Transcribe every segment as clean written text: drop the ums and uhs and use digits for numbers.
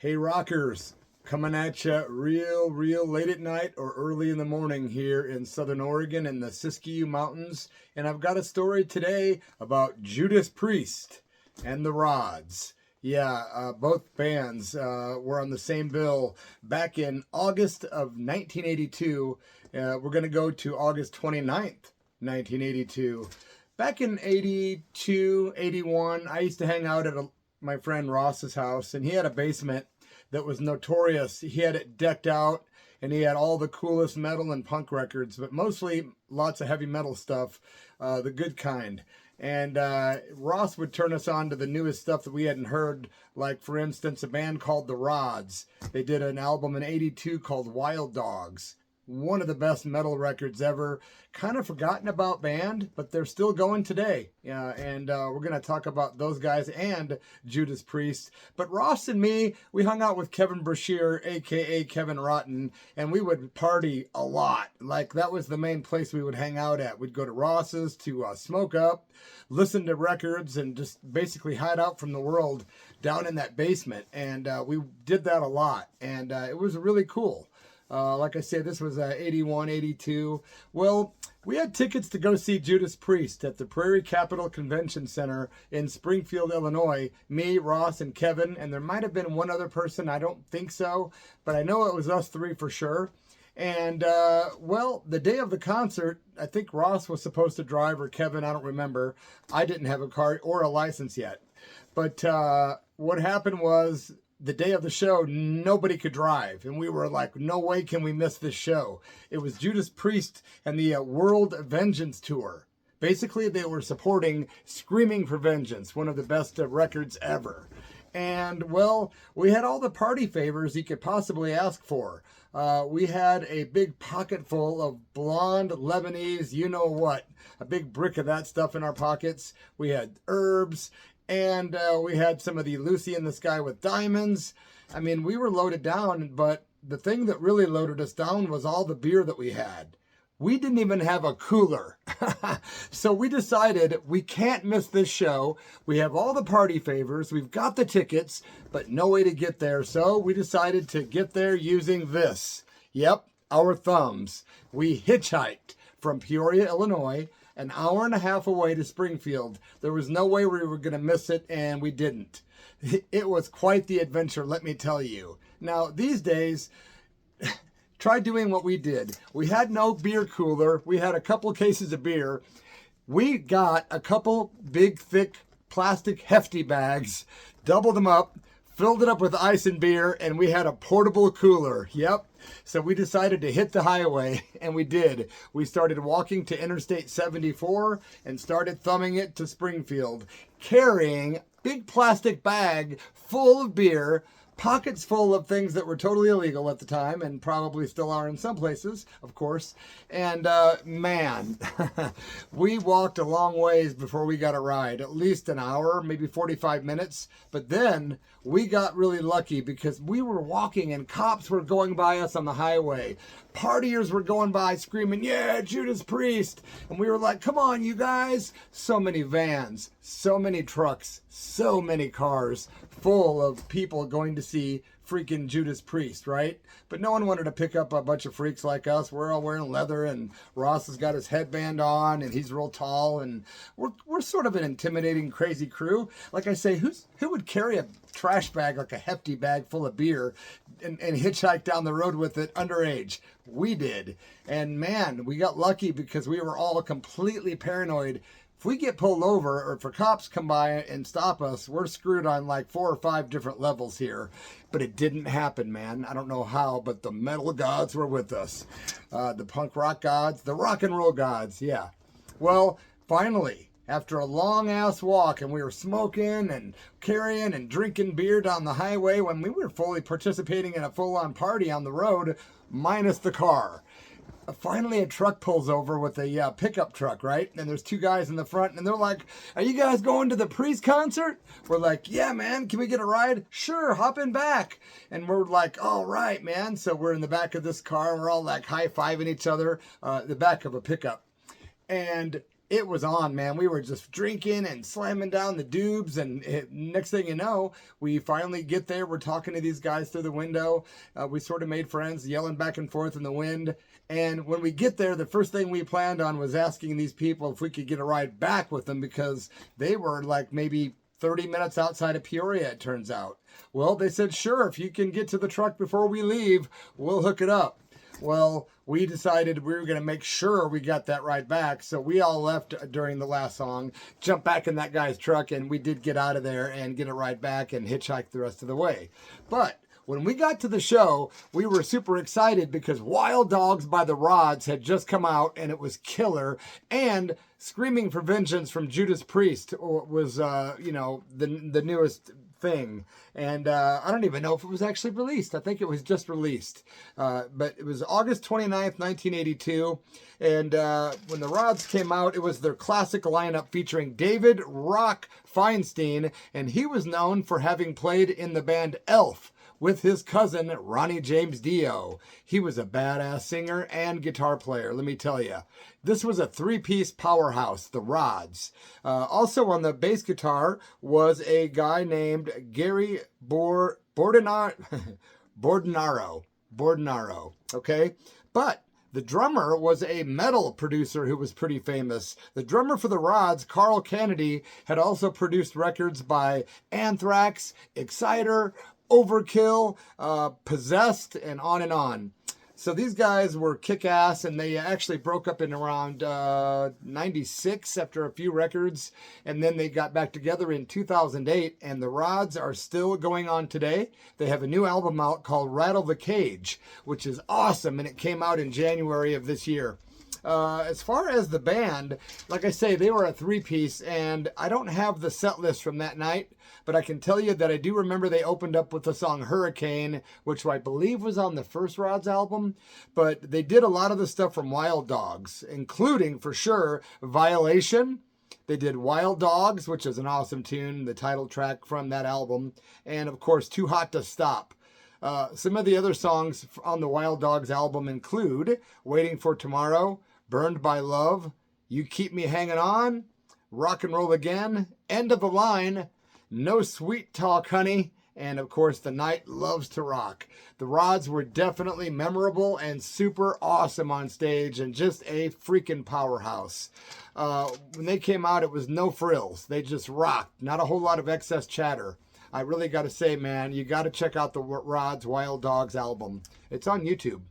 Hey rockers, coming at you real late at night or early in the morning here in Southern Oregon in the Siskiyou Mountains. And I've got a story today about Judas Priest and the Rods. Yeah, both bands were on the same bill back in August of 1982. We're going to go to August 29th, 1982. Back in 82, 81, I used to hang out at my friend Ross's house, and he had a basement that was notorious. He had it decked out, and he had all the coolest metal and punk records, but mostly lots of heavy metal stuff, the good kind. And Ross would turn us on to the newest stuff that we hadn't heard, like, for instance, a band called The Rods. They did an album in 82 called Wild Dogs. One of the best metal records ever. Kind of forgotten about band, but they're still going today. Yeah, and we're going to talk about those guys and Judas Priest. But Ross and me, we hung out with Kevin Brashear, a.k.a. Kevin Rotten, and we would party a lot. Like, that was the main place we would hang out at. We'd go to Ross's to smoke up, listen to records, and just basically hide out from the world down in that basement. And we did that a lot, and it was really cool. Like I said, this was 81, 82. Well, we had tickets to go see Judas Priest at the Prairie Capitol Convention Center in Springfield, Illinois. Me, Ross, and Kevin, and there might have been one other person. I don't think so, but I know it was us three for sure. And, well, the day of the concert, I think Ross was supposed to drive, or Kevin, I don't remember. I didn't have a car or a license yet. But what happened was, the day of the show, nobody could drive. And we were like, no way can we miss this show. It was Judas Priest and the World Vengeance Tour. Basically, they were supporting Screaming for Vengeance, one of the best records ever. And, well, we had all the party favors you could possibly ask for. We had a big pocket full of blonde Lebanese, you know what, a big brick of that stuff in our pockets. We had herbs. And we had some of the Lucy in the Sky with Diamonds. I mean, we were loaded down, but the thing that really loaded us down was all the beer that we had. We didn't even have a cooler. So we decided we can't miss this show. We have all the party favors. We've got the tickets, but no way to get there. So we decided to get there using this. Yep, our thumbs. We hitchhiked from Peoria, Illinois, an hour and a half away to Springfield. There was no way we were going to miss it, and we didn't. It was quite the adventure, let me tell you. Now, these days, try doing what we did. We had no beer cooler. We had a couple cases of beer. We got a couple big, thick, plastic hefty bags, doubled them up, filled it up with ice and beer, and we had a portable cooler. Yep. So we decided to hit the highway, and we did. We started walking to Interstate 74 and started thumbing it to Springfield, carrying a big plastic bag full of beer, pockets full of things that were totally illegal at the time and probably still are in some places, of course. And man, we walked a long ways before we got a ride, at least an hour, maybe 45 minutes. But then we got really lucky because we were walking and cops were going by us on the highway. Partiers were going by screaming, yeah, Judas Priest. And we were like, come on, you guys. So many vans, so many trucks, so many cars full of people going to see freaking Judas Priest, right? But no one wanted to pick up a bunch of freaks like us. We're all wearing leather, and Ross has got his headband on, and he's real tall, and we're sort of an intimidating, crazy crew. Like I say, who would carry a trash bag, like a hefty bag full of beer, and hitchhike down the road with it underage? We did. And man, we got lucky because we were all completely paranoid. If we get pulled over, or if the cops come by and stop us, we're screwed on like 4 or 5 different levels here. But it didn't happen, man. I don't know how, but the metal gods were with us. The punk rock gods, the rock and roll gods, yeah. Well, finally, after a long-ass walk, and we were smoking and carrying and drinking beer down the highway when we were fully participating in a full-on party on the road, minus the car. Finally, a truck pulls over with a pickup truck, right? And there's 2 guys in the front, and they're like, are you guys going to the Priest concert? We're like, yeah, man, can we get a ride? Sure, hop in back. And we're like, all right, man. So we're in the back of this car, and we're all like high-fiving each other, the back of a pickup. And it was on, man. We were just drinking and slamming down the dubs, and next thing you know, we finally get there. We're talking to these guys through the window. We sort of made friends, yelling back and forth in the wind. And when we get there, the first thing we planned on was asking these people if we could get a ride back with them, because they were like maybe 30 minutes outside of Peoria, it turns out. Well, they said, sure, if you can get to the truck before we leave, we'll hook it up. Well, we decided we were going to make sure we got that ride back. So we all left during the last song, jumped back in that guy's truck, and we did get out of there and get a ride back and hitchhike the rest of the way. But when we got to the show, we were super excited because Wild Dogs by the Rods had just come out, and it was killer. And Screaming for Vengeance from Judas Priest was, the newest thing. And I don't even know if it was actually released. I think it was just released. But it was August 29th, 1982. And when the Rods came out, it was their classic lineup featuring David "Rock" Feinstein. And he was known for having played in the band Elf with his cousin, Ronnie James Dio. He was a badass singer and guitar player, let me tell you. This was a three-piece powerhouse, the Rods. Also on the bass guitar was a guy named Gary Bordenaro, okay? But the drummer was a metal producer who was pretty famous. The drummer for the Rods, Carl Kennedy, had also produced records by Anthrax, Exciter, Overkill, Possessed, and on and on. So these guys were kick-ass, and they actually broke up in around 96 after a few records, and then they got back together in 2008, and the Rods are still going on today. They have a new album out called Rattle the Cage, which is awesome, and it came out in January of this year. As far as the band, like I say, they were a three-piece, and I don't have the set list from that night, but I can tell you that I do remember they opened up with the song Hurricane, which I believe was on the first Rods album, but they did a lot of the stuff from Wild Dogs, including, for sure, Violation. They did Wild Dogs, which is an awesome tune, the title track from that album, and, of course, Too Hot to Stop. Some of the other songs on the Wild Dogs album include Waiting for Tomorrow, Burned by Love, You Keep Me Hanging On, Rock and Roll Again, End of the Line, No Sweet Talk Honey, and of course The Night Loves to Rock. The Rods were definitely memorable and super awesome on stage, and just a freaking powerhouse. When they came out, it was no frills. They just rocked. Not a whole lot of excess chatter. I really got to say, man, you got to check out the Rods Wild Dogs album. It's on YouTube.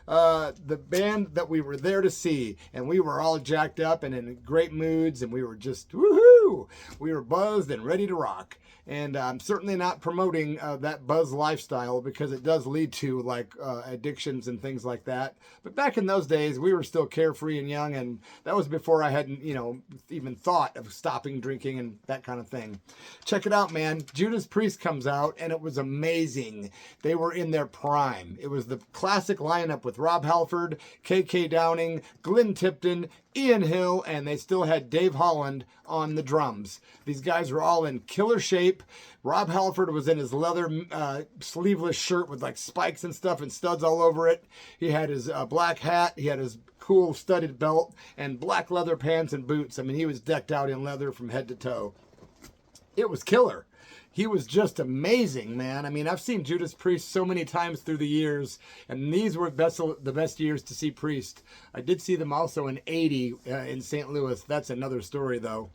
The band that we were there to see, and we were all jacked up and in great moods, and we were just woohoo! We were buzzed and ready to rock. And I'm certainly not promoting that buzz lifestyle, because it does lead to like addictions and things like that. But back in those days, we were still carefree and young, and that was before I hadn't, even thought of stopping drinking and that kind of thing. Check it out, man. Judas Priest comes out, and it was amazing. They were in their prime. It was the classic lineup with Rob Halford, KK Downing, Glenn Tipton, Ian Hill, and they still had Dave Holland on the drums. These guys were all in killer shape. Rob Halford was in his leather sleeveless shirt with like spikes and stuff and studs all over it. He had his black hat. He had his cool studded belt and black leather pants and boots. I mean, he was decked out in leather from head to toe. It was killer. He was just amazing, man. I mean, I've seen Judas Priest so many times through the years, and these were the best years to see Priest. I did see them also in 80 in St. Louis. That's another story, though.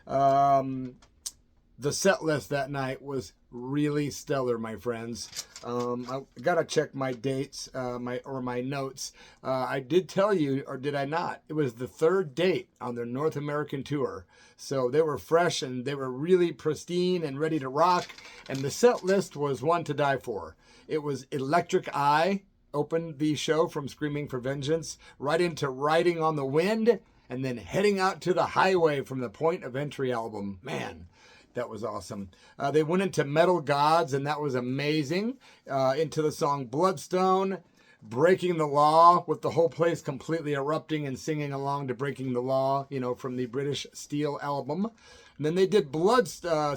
The set list that night was really stellar, my friends. I gotta check my dates, my notes. I did tell you, or did I not? It was the third date on their North American tour. So they were fresh, and they were really pristine and ready to rock. And the set list was one to die for. It was Electric Eye, opened the show from Screaming for Vengeance, right into Riding on the Wind, and then Heading Out to the Highway from the Point of Entry album. Man, that was awesome. They went into Metal Gods, and that was amazing. Into the song Bloodstone, Breaking the Law, with the whole place completely erupting and singing along to Breaking the Law, from the British Steel album. And then they did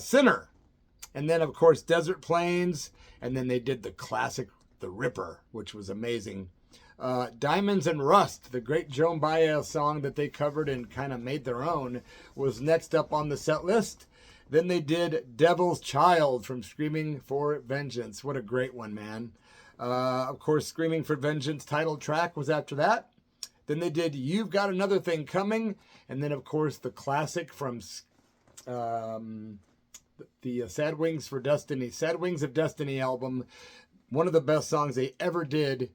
Sinner. And then, of course, Desert Plains. And then they did the classic The Ripper, which was amazing. Diamonds and Rust, the great Joan Baez song that they covered and kind of made their own, was next up on the set list. Then they did Devil's Child from Screaming for Vengeance. What a great one, man. Of course, Screaming for Vengeance title track was after that. Then they did You've Got Another Thing Coming. And then, of course, the classic from the Sad Wings for Destiny, Sad Wings of Destiny album. One of the best songs they ever did,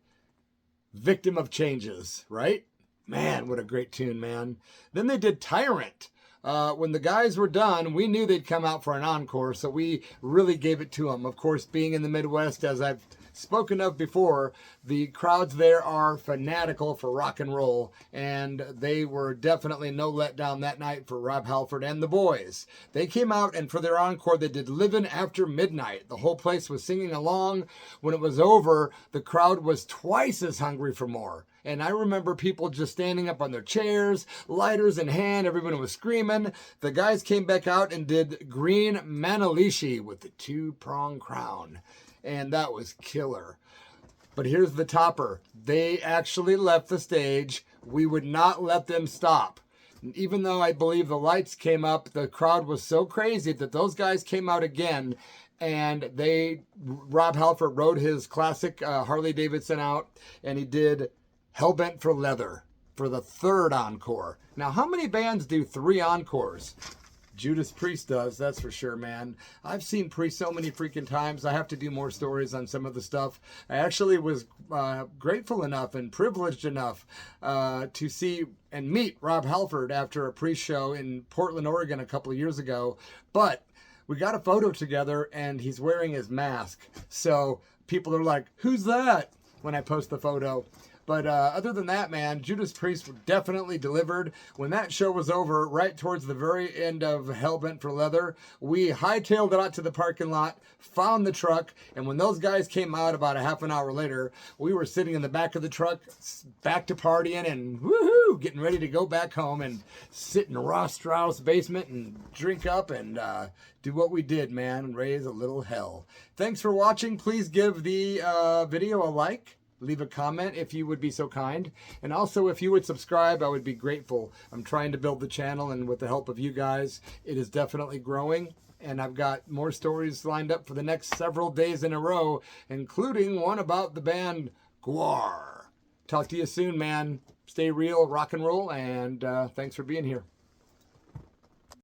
Victim of Changes, right? Man, what a great tune, man. Then they did Tyrant. When the guys were done, we knew they'd come out for an encore, so we really gave it to them. Of course, being in the Midwest, as I've spoken of before, the crowds there are fanatical for rock and roll, and they were definitely no letdown that night for Rob Halford and the boys. They came out, and for their encore, they did Livin' After Midnight. The whole place was singing along. When it was over, the crowd was twice as hungry for more. And I remember people just standing up on their chairs, lighters in hand, everyone was screaming. The guys came back out and did Green Manalishi with the two-prong crown. And that was killer. But here's the topper. They actually left the stage. We would not let them stop. Even though I believe the lights came up, the crowd was so crazy that those guys came out again. And Rob Halford rode his classic Harley Davidson out, and he did Hellbent for Leather for the third encore. Now, how many bands do 3 encores? Judas Priest does, that's for sure, man. I've seen Priest so many freaking times. I have to do more stories on some of the stuff. I actually was grateful enough and privileged enough to see and meet Rob Halford after a Priest show in Portland, Oregon a couple of years ago. But we got a photo together, and he's wearing his mask. So people are like, who's that? When I post the photo. But other than that, man, Judas Priest definitely delivered. When that show was over, right towards the very end of Hellbent for Leather, we hightailed it out to the parking lot, found the truck, and when those guys came out about a half an hour later, we were sitting in the back of the truck, back to partying and woohoo, getting ready to go back home and sit in Ross Strauss' basement and drink up and do what we did, man, and raise a little hell. Thanks for watching. Please give the video a like. Leave a comment if you would be so kind. And also, if you would subscribe, I would be grateful. I'm trying to build the channel, and with the help of you guys, it is definitely growing. And I've got more stories lined up for the next several days in a row, including one about the band Gwar. Talk to you soon, man. Stay real, rock and roll, and thanks for being here.